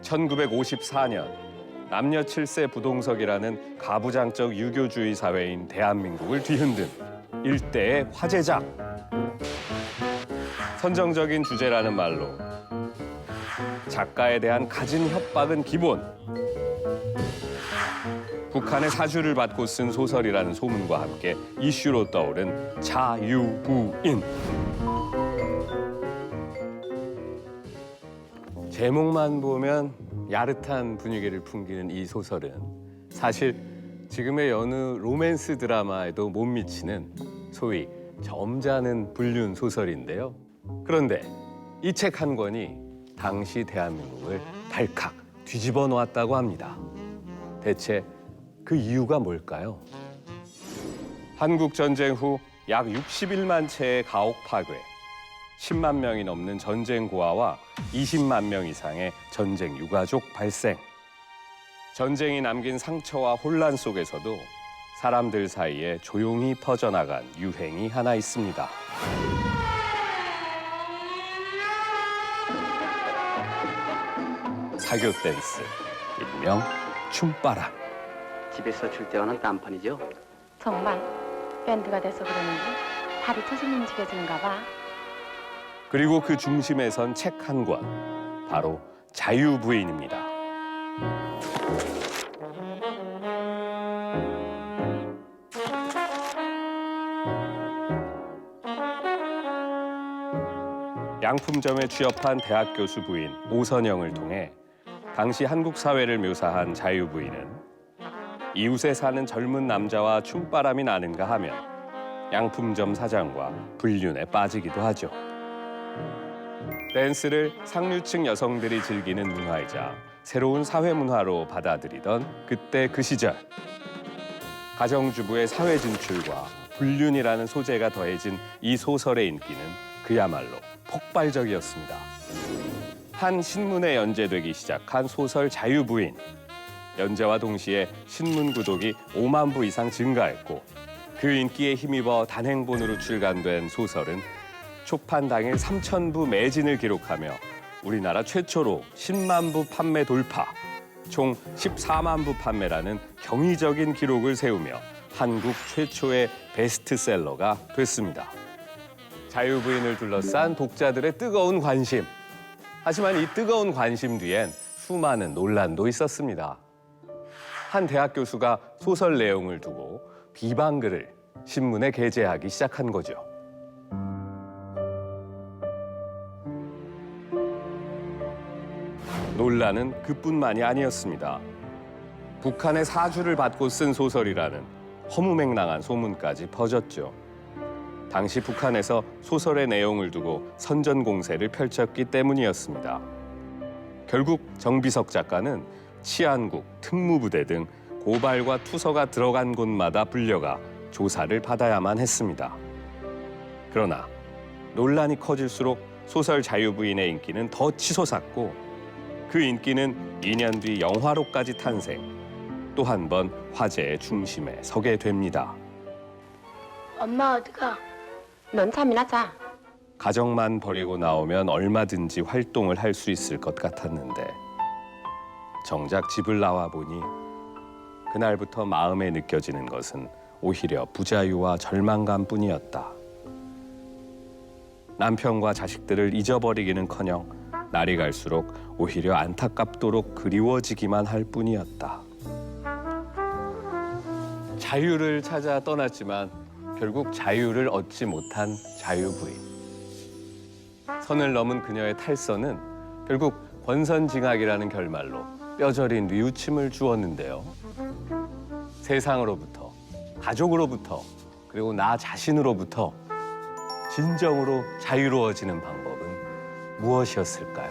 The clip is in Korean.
(1954년) 남녀 7세 부동석이라는 가부장적 유교주의 사회인 대한민국을 뒤흔든 일대의 화제작. 선정적인 주제라는 말로 작가에 대한 갖은 협박은 기본. 북한의 사주를 받고 쓴 소설이라는 소문과 함께 이슈로 떠오른 자유부인. 제목만 보면 야릇한 분위기를 풍기는 이 소설은 사실 지금의 여느 로맨스 드라마에도 못 미치는 소위 점잖은 불륜 소설인데요. 그런데 이 책 한 권이 당시 대한민국을 발칵 뒤집어 놓았다고 합니다. 대체 그 이유가 뭘까요? 한국 전쟁 후 약 61만 채의 가옥 파괴, 10만 명이 넘는 전쟁 고아와 20만 명 이상의 전쟁 유가족 발생. 전쟁이 남긴 상처와 혼란 속에서도 사람들 사이에 조용히 퍼져나간 유행이 하나 있습니다. 사교 댄스, 일명 춤바람. 집에서 줄 때와는 딴판이죠? 정말 밴드가 돼서 그러는지 다리 터지는 움직여지는가 봐. 그리고 그 중심에 선 책 한 권, 바로 자유부인입니다. 양품점에 취업한 대학 교수 부인 오선영을 통해 당시 한국 사회를 묘사한 자유부인은 이웃에 사는 젊은 남자와 춤바람이 나는가 하면 양품점 사장과 불륜에 빠지기도 하죠. 댄스를 상류층 여성들이 즐기는 문화이자 새로운 사회 문화로 받아들이던 그때 그 시절. 가정주부의 사회 진출과 불륜이라는 소재가 더해진 이 소설의 인기는 그야말로 폭발적이었습니다. 한 신문에 연재되기 시작한 소설 자유부인. 연재와 동시에 신문 구독이 5만 부 이상 증가했고 그 인기에 힘입어 단행본으로 출간된 소설은 초판 당일 3,000부 매진을 기록하며 우리나라 최초로 10만 부 판매 돌파, 총 14만 부 판매라는 경이적인 기록을 세우며 한국 최초의 베스트셀러가 됐습니다. 자유부인을 둘러싼 독자들의 뜨거운 관심. 하지만 이 뜨거운 관심 뒤엔 수많은 논란도 있었습니다. 한 대학 교수가 소설 내용을 두고 비방글을 신문에 게재하기 시작한 거죠. 논란은 그뿐만이 아니었습니다. 북한의 사주를 받고 쓴 소설이라는 허무맹랑한 소문까지 퍼졌죠. 당시 북한에서 소설의 내용을 두고 선전공세를 펼쳤기 때문이었습니다. 결국 정비석 작가는 치안국, 특무부대 등 고발과 투서가 들어간 곳마다 불려가 조사를 받아야만 했습니다. 그러나 논란이 커질수록 소설 자유부인의 인기는 더 치솟았고 그 인기는 2년 뒤 영화로까지 탄생, 또 한 번 화제의 중심에 서게 됩니다. 엄마 어디가? 넌 잠이나 자. 가정만 버리고 나오면 얼마든지 활동을 할 수 있을 것 같았는데 정작 집을 나와 보니 그날부터 마음에 느껴지는 것은 오히려 부자유와 절망감뿐이었다. 남편과 자식들을 잊어버리기는커녕 날이 갈수록 오히려 안타깝도록 그리워지기만 할 뿐이었다. 자유를 찾아 떠났지만 결국 자유를 얻지 못한 자유부인. 선을 넘은 그녀의 탈선은 결국 권선징악이라는 결말로 뼈저린 뉘우침을 주었는데요. 세상으로부터, 가족으로부터, 그리고 나 자신으로부터 진정으로 자유로워지는 방법은 무엇이었을까요?